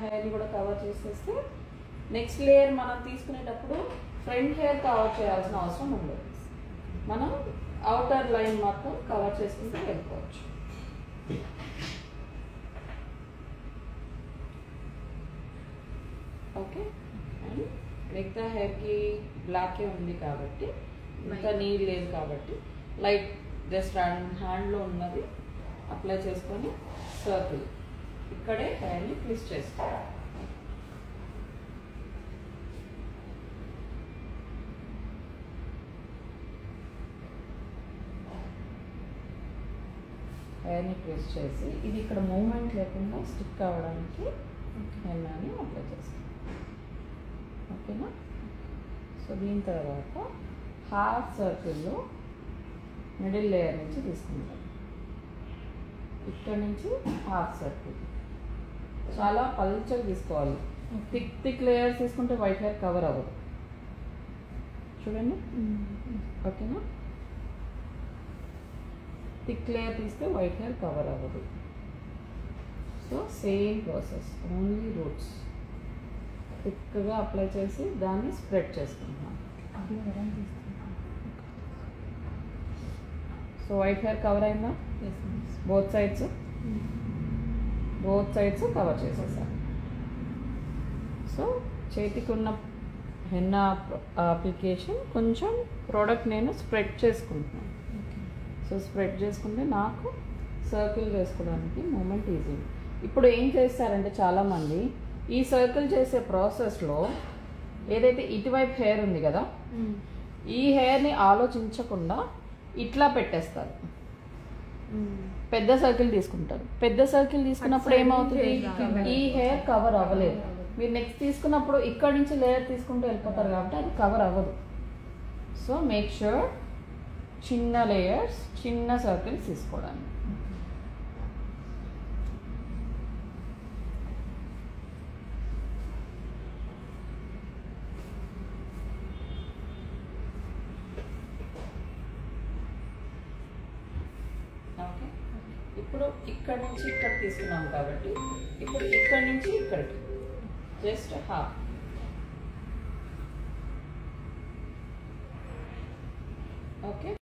Hair కూడా cover చేసేస్తే next layer మనం తీసుకునేటప్పుడు ఫ్రంట్ హెయిర్ కవర్ చేయాల్సిన అవసరం ఉండదు. మనం అవుటర్ లైన్ మాత్రం కవర్ చేసుకుంటూ వెళ్ళిపోవచ్చు. ఓకే, అండ్ మిగతా హెయిర్కి బ్లాకే ఉంది కాబట్టి ఇంకా నీళ్ళు లేదు కాబట్టి లైట్ జస్ట్ హ్యాండ్లో ఉన్నది అప్లై చేసుకొని సర్కిల్ ఇక్కడే హెయిర్ని ట్విస్ట్ చేసుకోవాలి. హెయిర్ని ట్విస్ట్ చేసి ఇది ఇక్కడ మూమెంట్ లేకుండా స్టిక్ అవ్వడానికి హెన్నాని అప్లై చేస్తాం. ఓకేనా? సో దీని తర్వాత హాఫ్ సర్కిల్లో మిడిల్ లేయర్ నుంచి తీసుకుంటాం. ఇక్కడ నుంచి హాఫ్ సర్కిల్ చాలా పల్చగా తీసుకోవాలి. థిక్ లేయర్స్ తీసుకుంటే వైట్ హెయిర్ కవర్ అవ్వదు. చూడండి, ఓకేనా? థిక్ లేయర్ తీస్తే వైట్ హెయిర్ కవర్ అవ్వదు. So same process, only roots థిక్గా అప్లై చేసి దాన్ని స్ప్రెడ్ చేసుకుంటున్నాం. సో వైట్ హెయిర్ కవర్ అయిందా? బోత్ సైడ్స్ కవర్ చేసేసాను. సో చేతికి ఉన్న హెన్నా అప్లికేషన్ కొంచెం ప్రోడక్ట్ నేను స్ప్రెడ్ చేసుకుంటున్నాను. సో స్ప్రెడ్ చేసుకుంటే నాకు సర్కిల్ వేసుకోవడానికి మూమెంట్ ఈజీ. ఇప్పుడు ఏం చేస్తారంటే చాలామంది ఈ సర్కిల్ చేసే ప్రాసెస్లో ఏదైతే ఇటువైపు హెయిర్ ఉంది కదా, ఈ హెయిర్ని ఆలోచించకుండా ఇట్లా పెట్టేస్తారు. పెద్ద సర్కిల్ తీసుకుంటారు. పెద్ద సర్కిల్ తీసుకున్నప్పుడు ఏమవుతుంది, ఈ హెయిర్ కవర్ అవ్వలేదు. మీరు నెక్స్ట్ తీసుకున్నప్పుడు ఇక్కడ నుంచి లేయర్ తీసుకుంటూ వెళ్ళిపోతారు కాబట్టి అది కవర్ అవ్వదు. సో మేక్ ష్యూర్ చిన్న లేయర్స్, చిన్న సర్కిల్స్ తీసుకోవడానికి. ఓకే, ఇప్పుడు ఇక్కడ నుంచి ఇక్కడ తీసుకున్నాం కాబట్టి ఇప్పుడు ఇక్కడ నుంచి ఇక్కడికి జస్ట్ హాఫ్. ఓకే.